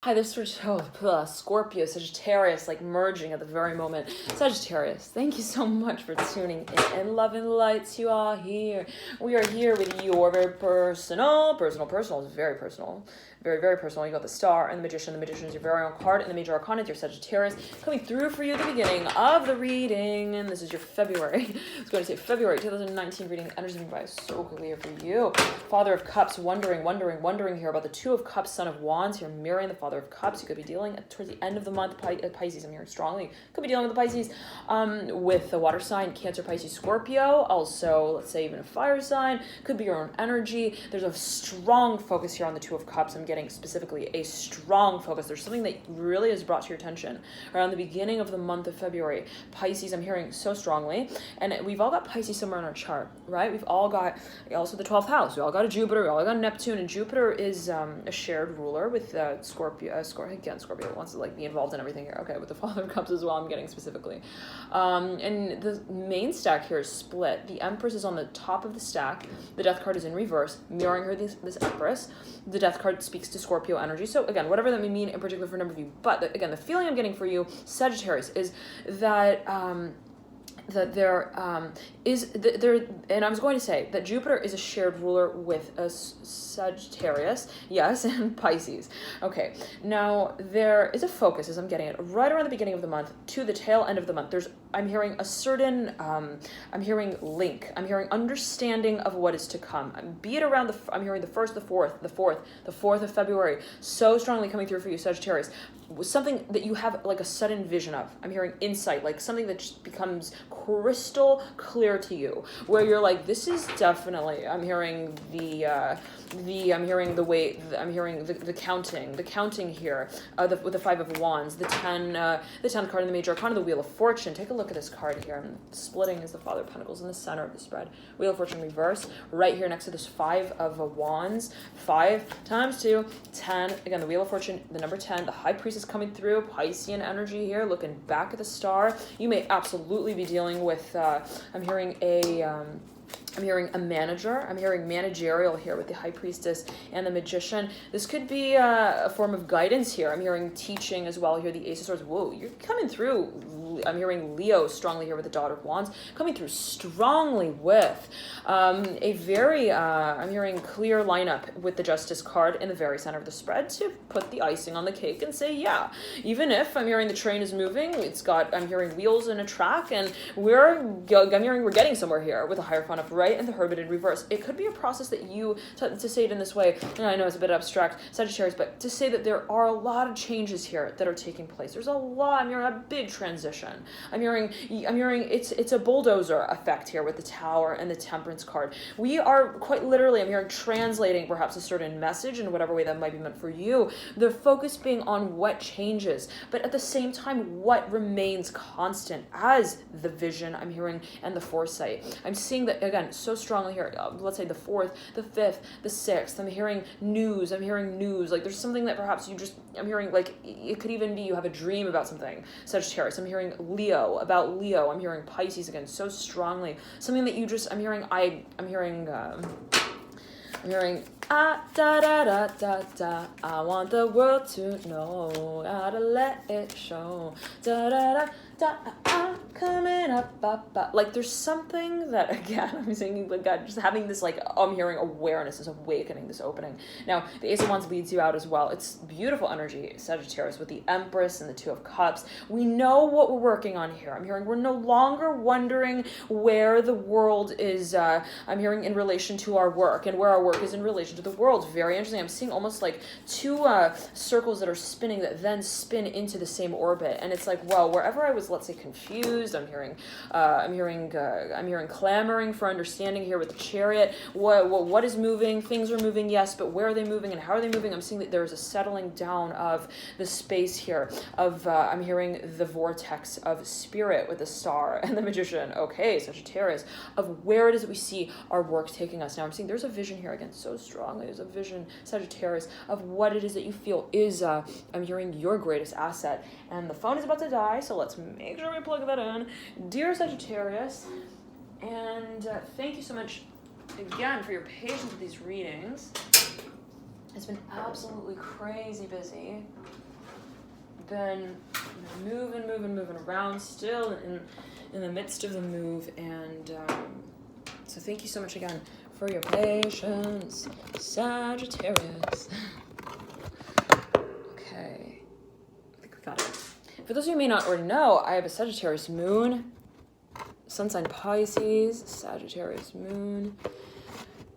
Hi, this is Scorpio, Sagittarius, like merging at the very moment. Sagittarius, thank you so much for tuning in. And love and lights, you are here. We are here with your very personal is very personal. Very, very personal. You got the Star and the Magician. The Magician is your very own card, and the Major Arcana is your Sagittarius. Coming through for you at the beginning of the reading, and this is your February. I was going to say February 2019 reading. Energy is so clear for you. Father of Cups, wondering here about the Two of Cups, Son of Wands here, mirroring the Father of Cups. You could be dealing towards the end of the month, Pisces, I'm hearing strongly. Could be dealing with the Pisces, with the water sign, Cancer, Pisces, Scorpio. Also, let's say even a fire sign. Could be your own energy. There's a strong focus here on the Two of Cups. I'm getting specifically a strong focus. There's something that really is brought to your attention around the beginning of the month of February. Pisces, I'm hearing so strongly. And we've all got Pisces somewhere in our chart, right? We've all got also the 12th house. We all got a Jupiter. We all got a Neptune. And Jupiter is a shared ruler with Scorpio. Scorpio wants to be involved in everything here. Okay, with the Father of Cups as well, I'm getting specifically. And the main stack here is split. The Empress is on the top of the stack. The Death card is in reverse, mirroring her this Empress. The Death card speaks to Scorpio energy. So again, whatever that may mean in particular for a number of you. But again, the feeling I'm getting for you, Sagittarius, is that there and I was going to say that Jupiter is a shared ruler with a Sagittarius, yes, and Pisces. Okay, now there is a focus, as I'm getting it, right around the beginning of the month to the tail end of the month. I'm hearing a certain, I'm hearing link. I'm hearing understanding of what is to come. Be it around I'm hearing the 1st, the 4th of February, so strongly coming through for you, Sagittarius. Something that you have like a sudden vision of. I'm hearing insight, like something that just becomes crystal clear to you, where you're like, this is definitely, I'm hearing I'm hearing the weight, I'm hearing the counting here, with the 5 of Wands, the 10th card in the Major Arcana, the Wheel of Fortune. Take a look at this card here. Splitting is the Father of Pentacles in the center of the spread. Wheel of Fortune reverse, right here next to this 5 of Wands. 5 times 2, 10. Again, the Wheel of Fortune, the number 10. The High Priestess coming through, Piscean energy here, looking back at the Star. You may absolutely be dealing with, I'm hearing a manager. I'm hearing managerial here with the High Priestess and the Magician. This could be a form of guidance here. I'm hearing teaching as well here, the Ace of Swords. Whoa, you're coming through. I'm hearing Leo strongly here with the Daughter of Wands. Coming through strongly with a very, I'm hearing clear lineup with the Justice card in the very center of the spread to put the icing on the cake and say, yeah, even if I'm hearing the train is moving, I'm hearing wheels in a track, and I'm hearing we're getting somewhere here with a Hierophant upright and the Hermit in reverse. It could be a process that you, to say it in this way, and I know it's a bit abstract, Sagittarius, but to say that there are a lot of changes here that are taking place. There's a lot. I'm hearing a big transition. I'm hearing it's a bulldozer effect here with the Tower and the Temperance card. We are quite literally, I'm hearing, translating perhaps a certain message in whatever way that might be meant for you. The focus being on what changes, but at the same time, what remains constant as the vision, I'm hearing, and the foresight. I'm seeing that, again, so strongly here. Let's say the 4th, the 5th, the 6th. I'm hearing news. Like there's something that perhaps I'm hearing, like it could even be you have a dream about something, Sagittarius. I'm hearing about Leo. I'm hearing Pisces again so strongly. Something that I'm hearing da da da da da. I want the world to know. Gotta let it show. Da da da da. I'm coming up. Like there's something that, again, I'm saying, like God, just having this, like, I'm hearing awareness, this awakening, this opening. Now the Ace of Wands leads you out as well. It's beautiful energy, Sagittarius, with the Empress and the 2 of Cups. We know what we're working on here. I'm hearing we're no longer wondering where the world is. I'm hearing in relation to our work, and where our work is in relation to the world. Very interesting. I'm seeing almost like 2 circles that are spinning that then spin into the same orbit, and it's like, well, wherever I was, let's say, confused, I'm hearing clamoring for understanding here with the Chariot. What is moving? Things are moving, yes, but where are they moving and how are they moving? I'm seeing that there is a settling down of the space here of I'm hearing the vortex of spirit with the Star and the Magician. Okay, Sagittarius, of where it is that we see our work taking us. Now I'm seeing there's a vision here again so strongly. There's a vision, Sagittarius, of what it is that you feel is I'm hearing your greatest asset. And the phone is about to die, so let's make sure we plug that in. Dear Sagittarius, and thank you so much again for your patience with these readings. It's been absolutely crazy busy. Been moving around, still in the midst of the move, and so thank you so much again for your patience, Sagittarius. Okay, I think we got it. For those of you who may not already know, I have a Sagittarius moon, sun sign Pisces, Sagittarius moon,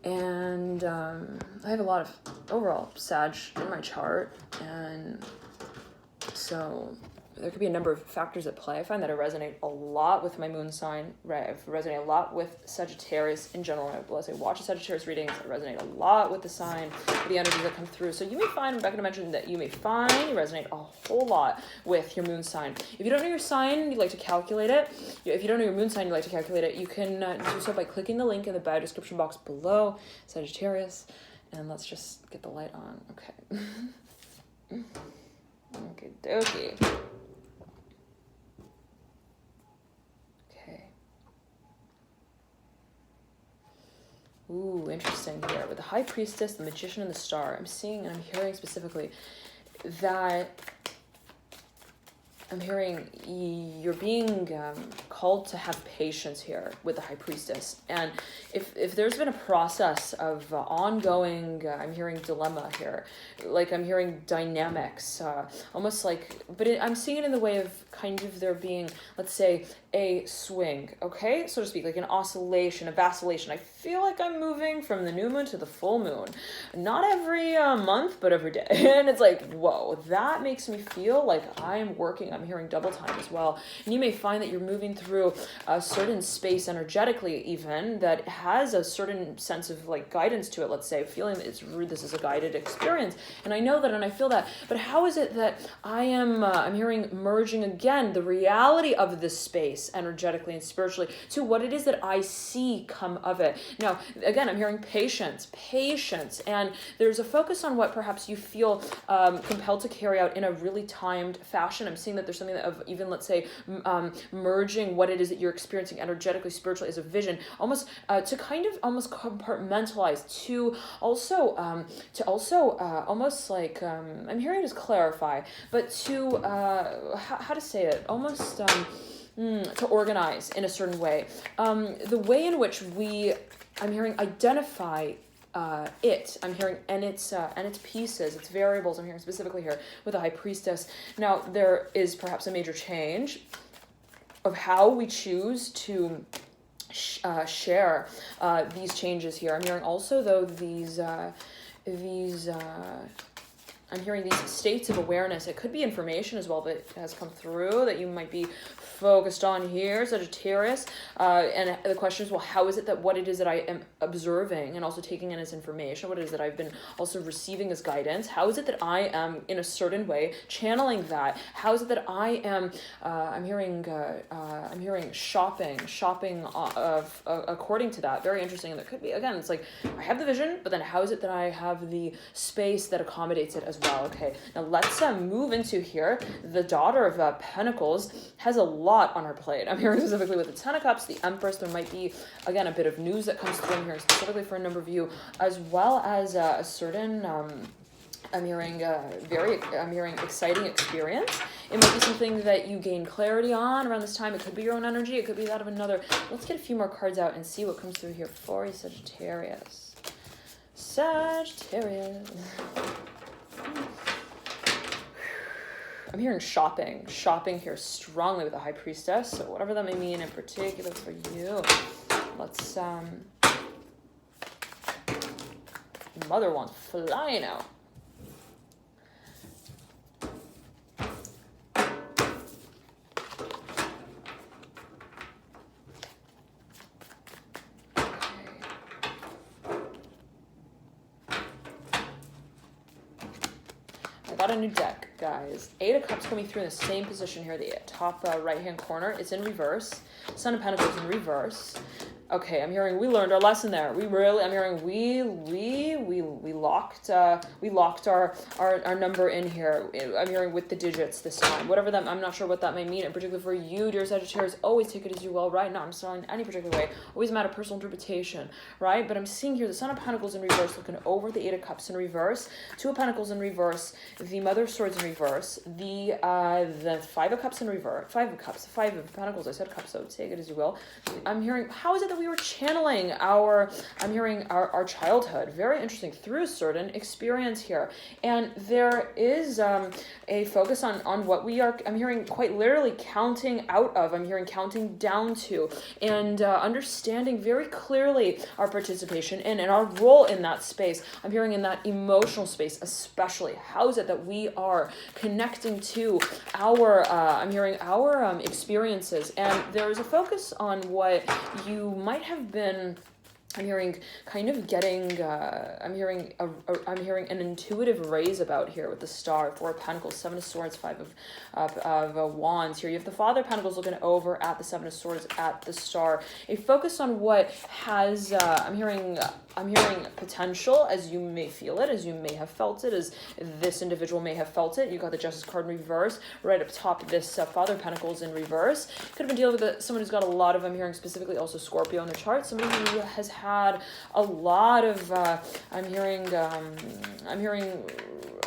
and I have a lot of overall Sag in my chart, and so there could be a number of factors at play. I find that I resonate a lot with my moon sign, right? I resonate a lot with Sagittarius in general. As I watch a Sagittarius readings, I resonate a lot with the sign, the energies that come through. So you may find, Rebecca mentioned that you may find you resonate a whole lot with your moon sign. If you don't know your sign, you'd like to calculate it. If you don't know your moon sign, you'd like to calculate it, you can do so by clicking the link in the bio description box below, Sagittarius. And let's just get the light on. Okay. Okay, dokie. Okay. Ooh, interesting here. With the High Priestess, the Magician, and the Star, I'm seeing and I'm hearing specifically that I'm hearing you're being called to have patience here with the High Priestess. And if there's been a process of ongoing, I'm hearing dilemma here, like I'm hearing dynamics, almost like, but I'm seeing it in the way of kind of there being, let's say, a swing, okay, so to speak, like an oscillation, a vacillation. I feel like I'm moving from the new moon to the full moon, not every month, but every day. And it's like, whoa, that makes me feel like I'm working. I'm hearing double time as well. And you may find that you're moving through a certain space energetically, even that has a certain sense of like guidance to it. Let's say, feeling that this is a guided experience, and I know that, and I feel that. But how is it that I'm hearing merging again the reality of this space energetically and spiritually to what it is that I see come of it. Now, again, I'm hearing patience, and there's a focus on what perhaps you feel compelled to carry out in a really timed fashion. I'm seeing that there's something of even, let's say, merging what it is that you're experiencing energetically, spiritually as a vision, almost to kind of almost compartmentalize, to also almost like, I'm hearing it as clarify, but to, how to say it, almost, to organize in a certain way. The way in which I'm hearing identify it. I'm hearing and its pieces, its variables. I'm hearing specifically here with the High Priestess. Now there is perhaps a major change of how we choose to share these changes here. I'm hearing also though these. I'm hearing these states of awareness. It could be information as well that has come through that you might be focused on here, Sagittarius. And the question is, well, how is it that what it is that I am observing and also taking in as information, what it is that I've been also receiving as guidance, how is it that I am in a certain way channeling that? How is it that I am, I'm hearing shopping according to that. Very interesting. And there could be, again, it's like, I have the vision, but then how is it that I have the space that accommodates it as well? Okay, now let's move into here. The Daughter of Pentacles has a lot on her plate. I'm hearing specifically with the Ten of Cups, the Empress. There might be, again, a bit of news that comes through. I'm hearing specifically for a number of you, as well as a certain, I'm hearing exciting experience. It might be something that you gain clarity on around this time. It could be your own energy. It could be that of another. Let's get a few more cards out and see what comes through here for you, Sagittarius. Sagittarius. I'm hearing shopping here strongly with the High Priestess. So whatever that may mean in particular for you. Let's, Mother wants flying out. Got a new deck, guys. Eight of Cups coming through in the same position here, the top right-hand corner. It's in reverse. Son of Pentacles in reverse. Okay, I'm hearing we learned our lesson there. We really, I'm hearing we locked our number in here. I'm hearing with the digits this time. Whatever that, I'm not sure what that may mean. In particular for you, dear Sagittarius, always take it as you will, right? Not I'm selling in any particular way. Always a matter of personal interpretation, right? But I'm seeing here the Son of Pentacles in reverse, looking over the Eight of Cups in reverse, Two of Pentacles in reverse, the Mother of Swords in reverse, the Five of Cups in reverse, Five of Pentacles. I said cups, so take it as you will. I'm hearing, how is it that we were channeling our childhood? Very interesting, through a certain experience here. And there is a focus on what we are, I'm hearing quite literally counting out of, I'm hearing counting down to, and understanding very clearly our participation in and our role in that space. I'm hearing in that emotional space especially. How is it that we are connecting to our, I'm hearing our experiences, and there is a focus on what you might have been, I'm hearing kind of getting, I'm hearing an intuitive raise about here with the Star, Four of Pentacles, Seven of Swords, Five of Wands. Here you have the Father of Pentacles looking over at the Seven of Swords at the Star. A focus on what has, I'm hearing potential, as you may feel it, as you may have felt it, as this individual may have felt it. You got the Justice card in reverse, right up top, this Father of Pentacles in reverse. Could have been dealing with someone who's got a lot of, I'm hearing specifically also Scorpio in the chart, somebody who has had a lot of, I'm hearing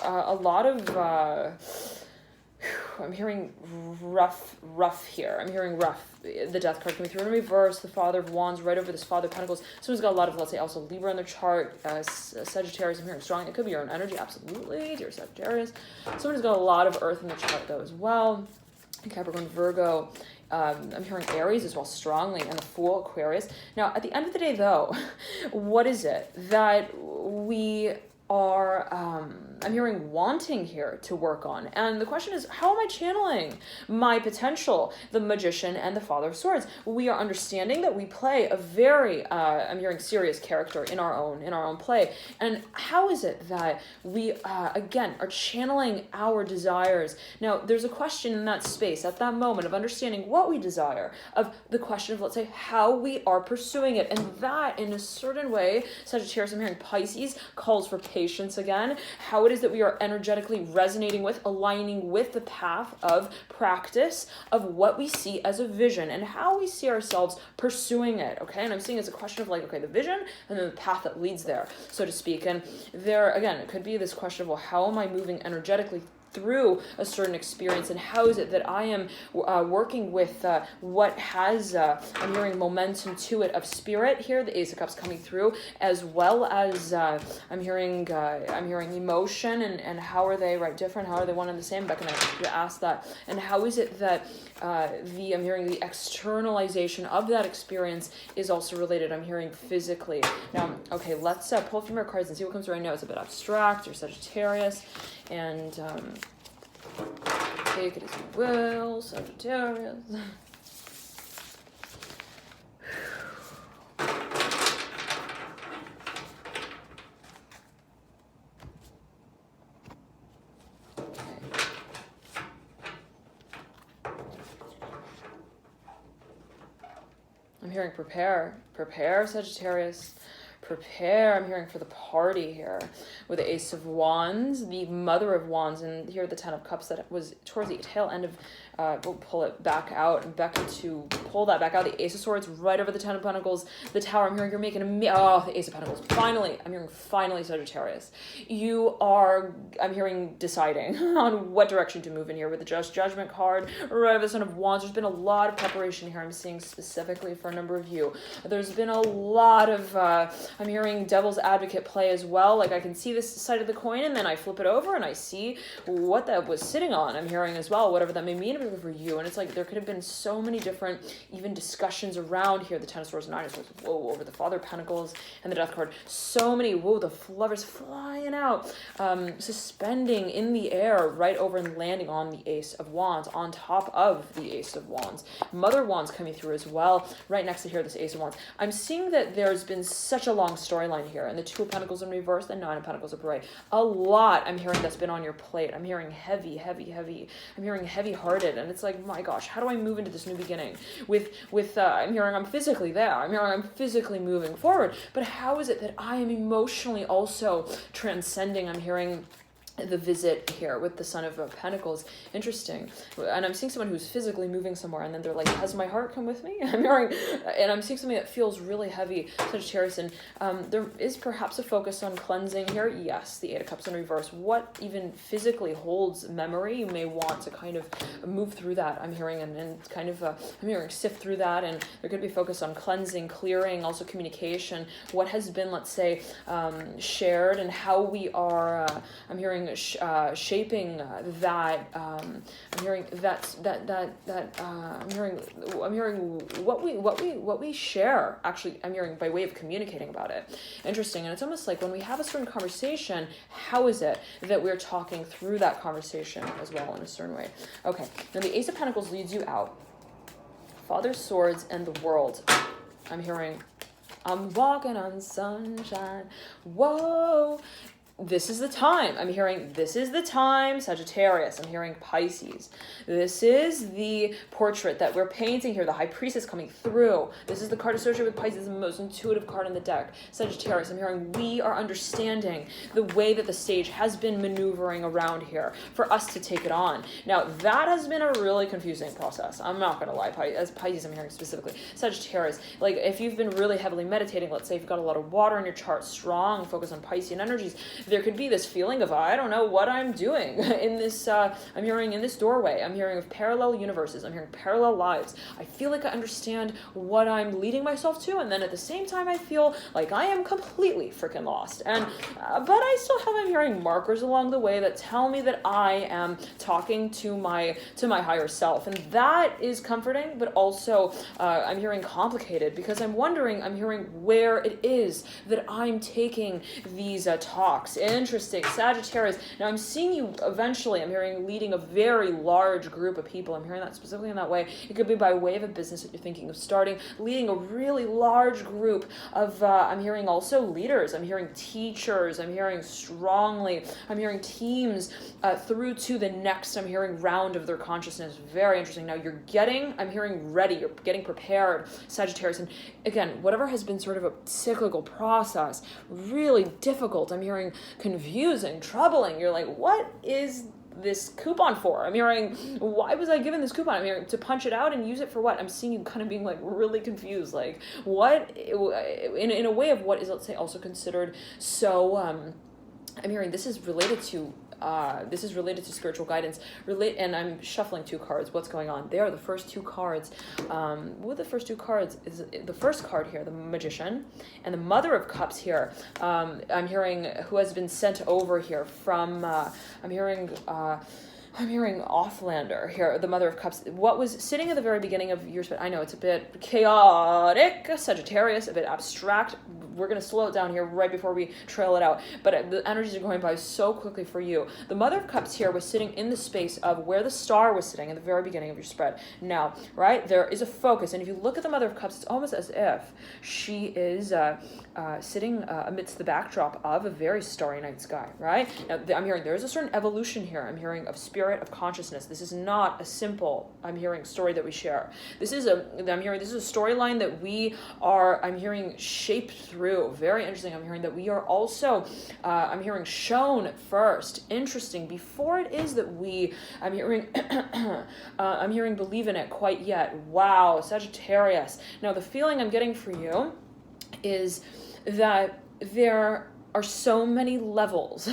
a lot of, I'm hearing rough here. I'm hearing rough. The Death card coming through in reverse. The Father of Wands right over this Father of Pentacles. Someone's got a lot of, let's say, also Libra in their chart. Sagittarius, I'm hearing strong. It could be your own energy, absolutely, dear Sagittarius. Someone who's got a lot of Earth in the chart, though, as well. Capricorn, Virgo. I'm hearing Aries as well strongly, and the Fool, Aquarius. Now, at the end of the day, though, what is it that we are, I'm hearing wanting here to work on? And the question is, how am I channeling my potential? The Magician and the Father of Swords. We are understanding that we play a very, I'm hearing serious character in our own play. And how is it that we, again, are channeling our desires? Now, there's a question in that space, at that moment, of understanding what we desire, of the question of, let's say, how we are pursuing it. And that, in a certain way, Sagittarius, I'm hearing Pisces, calls for patience again. How it is that we are energetically resonating with, aligning with the path of practice of what we see as a vision and how we see ourselves pursuing it, okay? And I'm seeing it's a question of, like, okay, the vision and then the path that leads there, so to speak. And there, again, it could be this question of, well, how am I moving energetically through a certain experience, and how is it that I am working with what has, I'm hearing momentum to it of spirit here, the Ace of Cups coming through, as well as I'm hearing emotion, and how are they different, how are they one and the same? Becca and I asked that. And how is it that I'm hearing the externalization of that experience is also related, I'm hearing physically. Now, okay, let's pull a few more cards and see what comes through. I know it's a bit abstract, or Sagittarius, and take it as you will, Sagittarius. I'm hearing prepare, Sagittarius. Prepare, I'm hearing, for the party here with the Ace of Wands, the Mother of Wands, and here the Ten of Cups that was towards the tail end of, we'll pull it back out, and Becca to pull that back out, the Ace of Swords right over the Ten of Pentacles, the Tower. I'm hearing you're making the Ace of Pentacles. Finally, I'm hearing finally, Sagittarius. You are, I'm hearing, deciding on what direction to move in here with the Judgment card right over the Son of Wands. There's been a lot of preparation here, I'm seeing specifically for a number of you. There's been a lot of, I'm hearing Devil's Advocate play as well. Like, I can see this side of the coin, and then I flip it over and I see what that was sitting on. I'm hearing as well, whatever that may mean for you. And it's like there could have been so many different even discussions around here. The Ten of Swords, Nine of Swords, whoa, over the Father of Pentacles and the Death card. So many, whoa, the lovers flying out, suspending in the air right over and landing on the Ace of Wands, on top of the Ace of Wands. Mother Wands coming through as well, right next to here, this Ace of Wands. I'm seeing that there's been such a lot long storyline here. And the Two of Pentacles in reverse, the Nine of Pentacles upright. A lot I'm hearing that's been on your plate. I'm hearing heavy. I'm hearing heavy-hearted. And it's like, my gosh, how do I move into this new beginning? I'm hearing I'm physically there. I'm hearing I'm physically moving forward. But how is it that I am emotionally also transcending? I'm hearing the visit here with the Son of Pentacles. Interesting. And I'm seeing someone who's physically moving somewhere, and then they're like, has my heart come with me? I'm seeing something that feels really heavy, Sagittarius, and there is perhaps a focus on cleansing here. Yes, the Eight of Cups in reverse. What even physically holds memory, you may want to kind of move through that. I'm hearing, and kind of, I'm hearing sift through that, and there could be focus on cleansing, clearing, also communication, what has been, let's say, shared, and how we are, I'm hearing shaping that. I'm hearing I'm hearing what we share. Actually, I'm hearing by way of communicating about it. Interesting, and it's almost like when we have a certain conversation, how is it that we're talking through that conversation as well in a certain way? Okay, now the Ace of Pentacles leads you out. Father Swords and the World. I'm hearing, I'm walking on sunshine. Whoa. This is the time. I'm hearing, this is the time, Sagittarius. I'm hearing Pisces. This is the portrait that we're painting here, the High Priestess coming through. This is the card associated with Pisces, the most intuitive card in the deck. Sagittarius, I'm hearing we are understanding the way that the stage has been maneuvering around here for us to take it on. Now, that has been a really confusing process. I'm not going to lie. As Pisces, I'm hearing specifically. Sagittarius, like if you've been really heavily meditating, let's say if you've got a lot of water in your chart, strong focus on Piscean energies, there could be this feeling of, I don't know what I'm doing in this, I'm hearing in this doorway. I'm hearing of parallel universes. I'm hearing parallel lives. I feel like I understand what I'm leading myself to, and then at the same time, I feel like I am completely freaking lost. And, but I still have, I'm hearing markers along the way that tell me that I am talking to my higher self. And that is comforting, but also I'm hearing complicated, because I'm wondering, I'm hearing where it is that I'm taking these talks. Interesting. Sagittarius. Now I'm seeing you eventually, I'm hearing leading a very large group of people. I'm hearing that specifically in that way. It could be by way of a business that you're thinking of starting, leading a really large group of, I'm hearing also leaders. I'm hearing teachers. I'm hearing strongly. I'm hearing teams through to the next, I'm hearing round of their consciousness. Very interesting. Now you're getting, I'm hearing ready. You're getting prepared, Sagittarius. And again, whatever has been sort of a cyclical process, really difficult. I'm hearing confusing, troubling. You're like, what is this coupon for? I'm hearing, why was I given this coupon? I'm hearing to punch it out and use it for what? I'm seeing you kind of being like really confused. Like what, in a way of what is, let's say, also considered so, I'm hearing this is related to spiritual guidance. And I'm shuffling two cards. What's going on? They are the first two cards. What the first two cards is the first card here, the Magician, and the Mother of Cups here. I'm hearing who has been sent over here from. I'm hearing Offlander here, the Mother of Cups. What was sitting at the very beginning of your I know it's a bit chaotic, Sagittarius, a bit abstract. We're going to slow it down here right before we trail it out. But the energies are going by so quickly for you. The Mother of Cups here was sitting in the space of where the star was sitting at the very beginning of your spread. Now, right, there is a focus. And if you look at the Mother of Cups, it's almost as if she is sitting amidst the backdrop of a very starry night sky, right? Now, I'm hearing there is a certain evolution here. I'm hearing of spirit, of consciousness. This is not a simple, I'm hearing, story that we share. This is a storyline that we are, I'm hearing, shaped through. Very interesting. I'm hearing that we are also, I'm hearing, shown first. Interesting. Before it is that we, I'm hearing, believe in it quite yet. Wow, Sagittarius. Now, the feeling I'm getting for you is that there are so many levels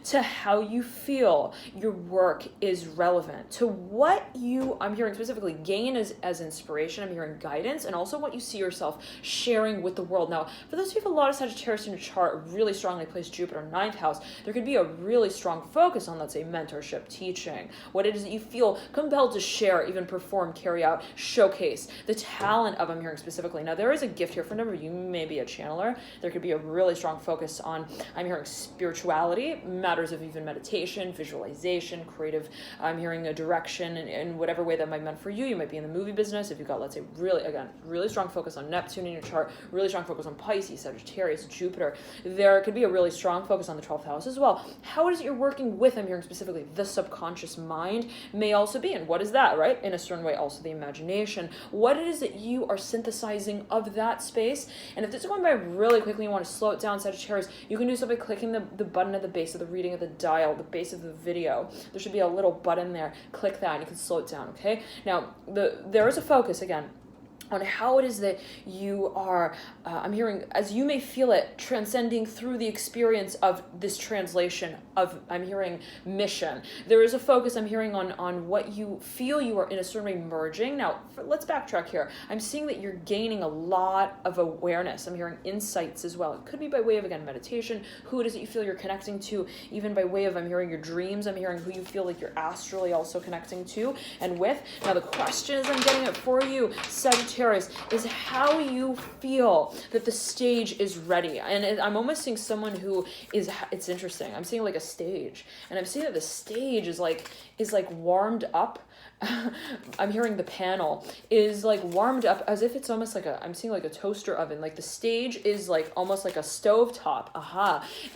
to how you feel your work is relevant to what you, I'm hearing specifically, gain as inspiration. I'm hearing guidance, and also what you see yourself sharing with the world. Now, for those of you who have a lot of Sagittarius in your chart, really strongly placed Jupiter 9th house, there could be a really strong focus on, let's say, mentorship, teaching, what it is that you feel compelled to share, even perform, carry out, showcase the talent of, I'm hearing specifically. Now, there is a gift here for a number of you, maybe a channeler. There could be a really strong focus on on, I'm hearing spirituality, matters of even meditation, visualization, creative. I'm hearing a direction in whatever way that might be meant for you. You might be in the movie business. If you've got, let's say, really strong focus on Neptune in your chart, really strong focus on Pisces, Sagittarius, Jupiter. There could be a really strong focus on the 12th house as well. How is it you're working with, I'm hearing specifically, the subconscious mind may also be. And what is that, right? In a certain way, also the imagination. What it is that you are synthesizing of that space. And if this is going by really quickly, you want to slow it down, Sagittarius, you can do so by clicking the button at the base of the reading of the dial, the base of the video. There should be a little button there. Click that and you can slow it down, okay? Now, there is a focus, again, on how it is that you are, I'm hearing, as you may feel it, transcending through the experience of this translation of, I'm hearing, mission. There is a focus, I'm hearing, on what you feel you are in a certain way merging. Now, let's backtrack here. I'm seeing that you're gaining a lot of awareness. I'm hearing insights as well. It could be by way of, again, meditation, who it is that you feel you're connecting to, even by way of, I'm hearing, your dreams. I'm hearing who you feel like you're astrally also connecting to and with. Now, the question is, I'm getting it for you, Sagittarius, is how you feel that the stage is ready. And I'm almost seeing someone who is, it's interesting, I'm seeing like a stage, and I'm seeing that the stage is like warmed up. I'm hearing the panel is like warmed up as if it's almost like I'm seeing like a toaster oven. Like the stage is like almost like a stove top.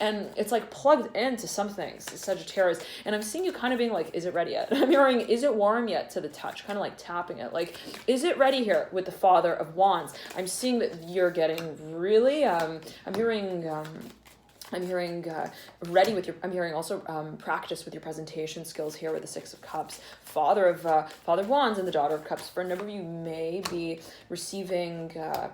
And it's like plugged into something, Sagittarius. And I'm seeing you kind of being like, is it ready yet? I'm hearing, is it warm yet to the touch? Kind of like tapping it. Like, is it ready here with the Father of Wands? I'm seeing that you're getting really, I'm hearing ready with your, I'm hearing also practice with your presentation skills here with the Six of Cups. Father of Wands and the Daughter of Cups. For a number of you may be receiving a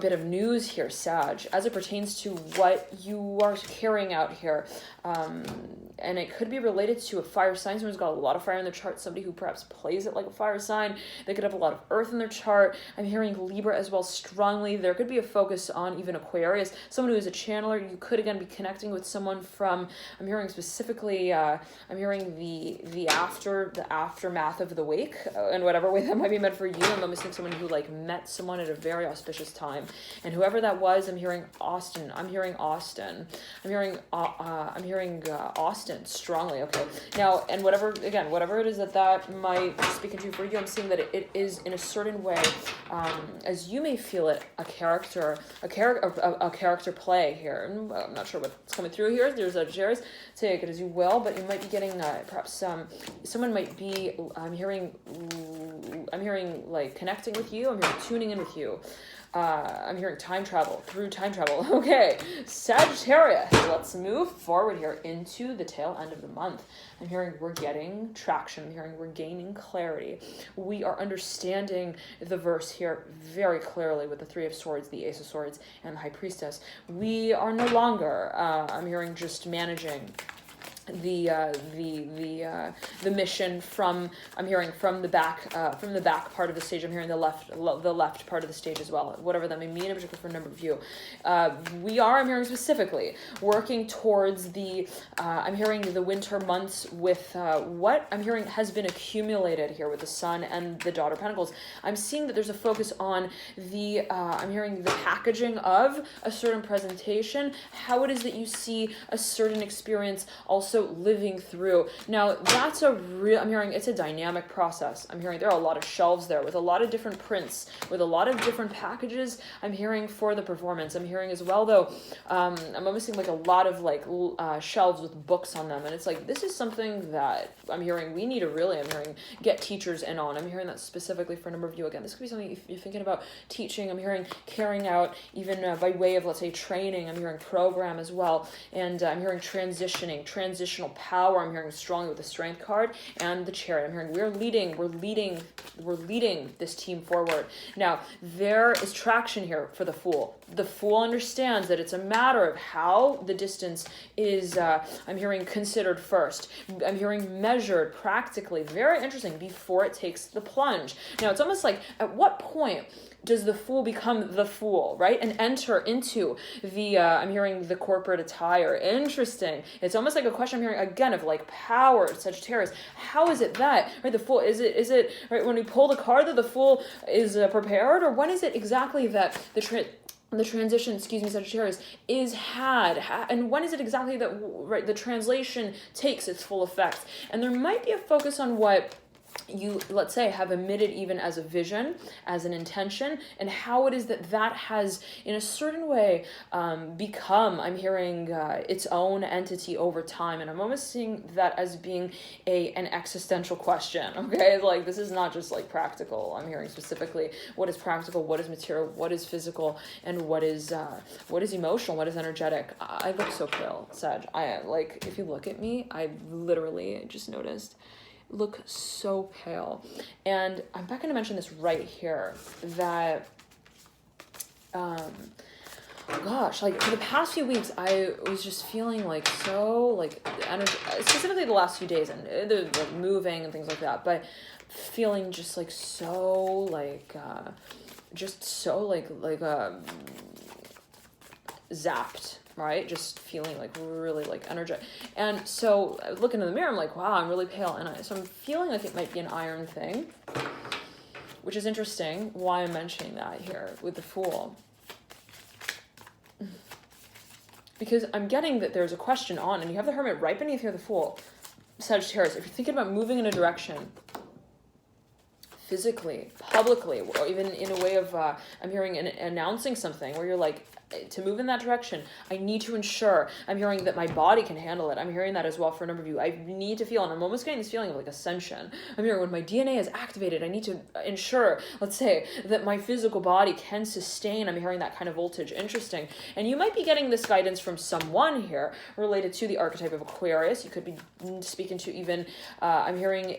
bit of news here, Sag, as it pertains to what you are carrying out here. And it could be related to a fire sign. Someone's got a lot of fire in their chart. Somebody who perhaps plays it like a fire sign. They could have a lot of earth in their chart. I'm hearing Libra as well strongly. There could be a focus on even Aquarius. Someone who is a channeler. You could, again, be connecting with someone from, I'm hearing specifically, I'm hearing the aftermath of the wake, in whatever way that might be meant for you. I'm missing someone who like met someone at a very auspicious time. And whoever that was, I'm hearing Austin. I'm hearing Austin strongly. Okay. Now, and whatever it is that might be speaking to for you, I'm seeing that it is in a certain way, as you may feel it, a character play here. I'm not sure what's coming through here. There's a Sagittarius. Take it as you will, but you might be getting perhaps someone might be, I'm hearing like connecting with you. I'm hearing tuning in with you. I'm hearing time travel. Okay, Sagittarius, let's move forward here into the tail end of the month. I'm hearing we're getting traction. I'm hearing we're gaining clarity. We are understanding the verse here very clearly with the Three of Swords, the Ace of Swords, and the High Priestess. We are no longer, I'm hearing, just managing the mission from, I'm hearing, from the back part of the stage. I'm hearing the left part of the stage as well, whatever that may mean, in particular for a number of you. We are, I'm hearing, specifically working towards the, I'm hearing the winter months with what I'm hearing has been accumulated here with the Sun and the Daughter of Pentacles. I'm seeing that there's a focus on the, I'm hearing the packaging of a certain presentation, how it is that you see a certain experience also living through. Now, that's a real, I'm hearing it's a dynamic process. I'm hearing there are a lot of shelves there with a lot of different prints, with a lot of different packages, I'm hearing, for the performance. I'm hearing as well, though, I'm almost seeing like a lot of like shelves with books on them. And it's like, this is something that I'm hearing we need to really, I'm hearing, get teachers in on. I'm hearing that specifically for a number of you. Again, this could be something if you're thinking about teaching. I'm hearing carrying out even by way of, let's say, training. I'm hearing program as well. And I'm hearing transitional power. I'm hearing strongly with the Strength card and the Chariot. I'm hearing we're leading this team forward. Now, there is traction here for the Fool. The Fool understands that it's a matter of how the distance is, I'm hearing, considered first. I'm hearing measured practically. Very interesting, before it takes the plunge. Now, it's almost like, at what point does the Fool become the Fool, right? And enter into the, I'm hearing, the corporate attire. Interesting. It's almost like a question I'm hearing, again, of like power, Sagittarius. How is it that, right, the Fool, is it, right, when we pull the card that the Fool is prepared, or when is it exactly that the the transition, Sagittarius, is and when is it exactly that, right, the translation takes its full effect? And there might be a focus on what you, let's say, have emitted even as a vision, as an intention, and how it is that has, in a certain way, become, I'm hearing, its own entity over time. And I'm almost seeing that as being an existential question, okay? Like, this is not just like practical. I'm hearing specifically what is practical, what is material, what is physical, and what is emotional, what is energetic. I look so pale, Sag. Like, if you look at me, I literally just noticed look so pale. And I'm not going to mention this right here, that gosh, like for the past few weeks I was just feeling like so like energy, specifically the last few days, and the like moving and things like that, but feeling just like so like zapped, right? Just feeling like really like energetic. And so I look into the mirror, I'm like, wow, I'm really pale. And so I'm feeling like it might be an iron thing, which is interesting why I'm mentioning that here with the Fool. Because I'm getting that there's a question on, and you have the Hermit right beneath here, the Fool. Sagittarius, if you're thinking about moving in a direction, physically, publicly, or even in a way of, I'm hearing announcing something where you're like, to move in that direction, I need to ensure, I'm hearing that my body can handle it. I'm hearing that as well for a number of you. I need to feel, and I'm almost getting this feeling of like ascension. I'm hearing when my DNA is activated, I need to ensure, let's say, that my physical body can sustain, I'm hearing that kind of voltage. Interesting. And you might be getting this guidance from someone here related to the archetype of Aquarius. You could be speaking to even, I'm hearing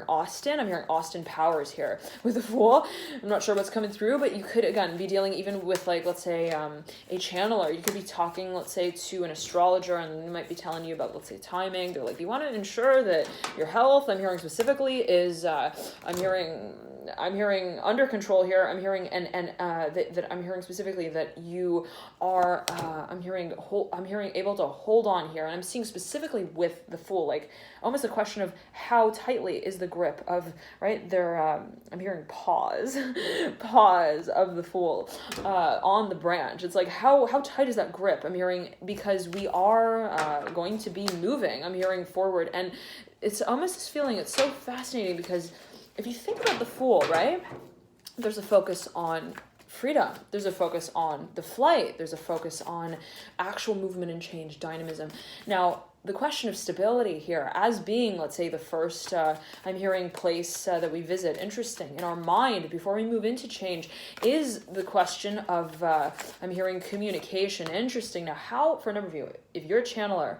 Austin. I'm hearing Austin Powers here with the Fool. I'm not sure what's coming through, but you could, again, be dealing even with like, let's say, a channeler. You could be talking, let's say, to an astrologer, and they might be telling you about, let's say, timing. They're like, you want to ensure that your health, I'm hearing specifically, is I'm hearing under control here. I'm hearing that I'm hearing specifically that you are I'm hearing able to hold on here, and I'm seeing specifically with the Fool, like almost a question of how tightly is the grip of, right there. I'm hearing pause of the Fool on the branch. It's like how tight is that grip? I'm hearing, because we are going to be moving. I'm hearing forward, and it's almost this feeling. It's so fascinating because if you think about the Fool, right? There's a focus on freedom. There's a focus on the flight. There's a focus on actual movement and change, dynamism. Now, the question of stability here as being, let's say, the first, I'm hearing place that we visit, interesting, in our mind before we move into change, is the question of, I'm hearing communication, interesting. Now, how, for a number of you, if you're a channeler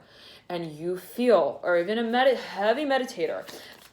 and you feel, or even a heavy meditator,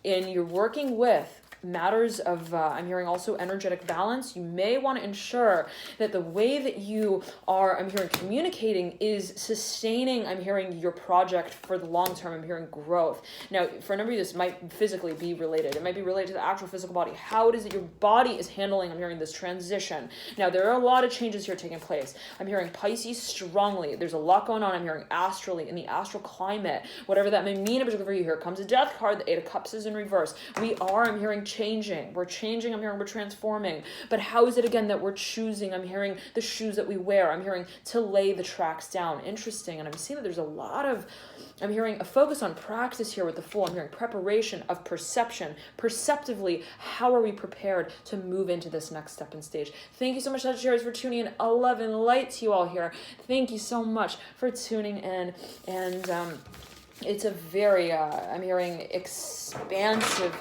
and you're working with matters of, I'm hearing also energetic balance, you may want to ensure that the way that you are, I'm hearing, communicating is sustaining, I'm hearing, your project for the long term. I'm hearing growth. Now, for a number of you, this might physically be related. It might be related to the actual physical body. How it is that your body is handling, I'm hearing, this transition. Now, there are a lot of changes here taking place. I'm hearing Pisces strongly. There's a lot going on. I'm hearing astrally, in the astral climate, whatever that may mean in particular for you. Here comes a Death card. The Eight of Cups is in reverse. We are, I'm hearing, changing. We're changing. I'm hearing we're transforming. But how is it again that we're choosing? I'm hearing the shoes that we wear. I'm hearing to lay the tracks down. Interesting. And I'm seeing that there's a lot of, I'm hearing a focus on practice here with the Fool. I'm hearing preparation of perception. Perceptively, how are we prepared to move into this next step and stage? Thank you so much, Sagittarius, for tuning in. 11 light to you all here. Thank you so much for tuning in. And it's a very, I'm hearing expansive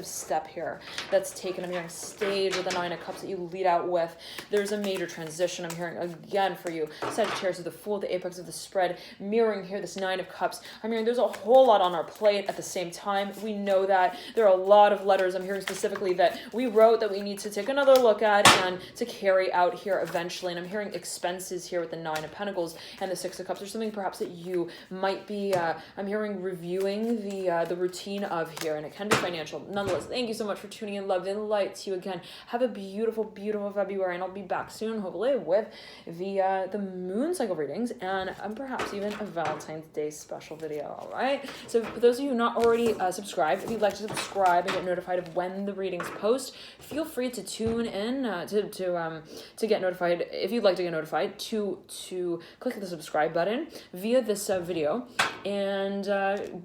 step here that's taken. I'm hearing stage with the Nine of Cups that you lead out with. There's a major transition. I'm hearing again for you, Sagittarius, with the Fool, the apex of the spread, mirroring here this Nine of Cups. I'm hearing there's a whole lot on our plate at the same time. We know that there are a lot of letters. I'm hearing specifically that we wrote that we need to take another look at and to carry out here eventually. And I'm hearing expenses here with the Nine of Pentacles and the Six of Cups. There's something perhaps that you might be I'm hearing reviewing the routine of here, and it can be financial. Nonetheless, thank you so much for tuning in. Love and light to you again. Have a beautiful, beautiful February, and I'll be back soon, hopefully, with the moon cycle readings and perhaps even a Valentine's Day special video. All right. So for those of you who are not already subscribed, if you'd like to subscribe and get notified of when the readings post, feel free to tune in to get notified. If you'd like to get notified, to click the subscribe button via this video, and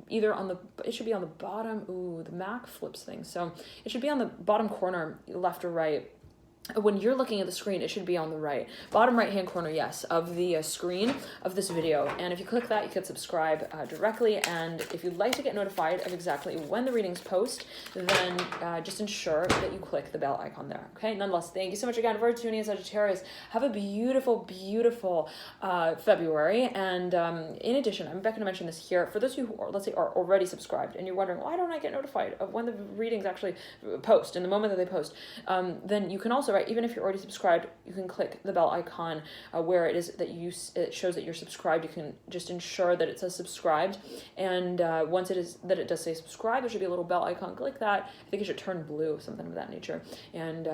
either on it should be on the bottom. Ooh, the Mac flips things, so it should be on the bottom corner, left or right. When you're looking at the screen, it should be on the right, bottom right-hand corner, yes, of the screen of this video. And if you click that, you can subscribe directly. And if you'd like to get notified of exactly when the readings post, then just ensure that you click the bell icon there, okay? Nonetheless, thank you so much again for tuning in, Sagittarius. Have a beautiful, beautiful February. And in addition, I'm going to mention this here. For those of you who, let's say, are already subscribed, and you're wondering, why don't I get notified of when the readings actually post, in the moment that they post, then you can also, even if you're already subscribed, you can click the bell icon where it is that it shows that you're subscribed. You can just ensure that it says subscribed, and once it does say subscribe, there should be a little bell icon. Click that. I think it should turn blue, something of that nature, and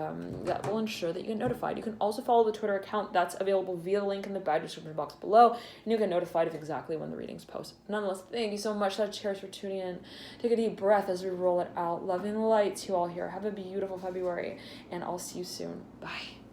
that will ensure that you get notified. You can also follow the Twitter account that's available via the link in the bio description box below, and you'll get notified of exactly when the readings post. Nonetheless, thank you so much, Sagittarius, for tuning in. Take a deep breath as we roll it out. Love and light to you all here. Have a beautiful February, and I'll see you soon. Bye.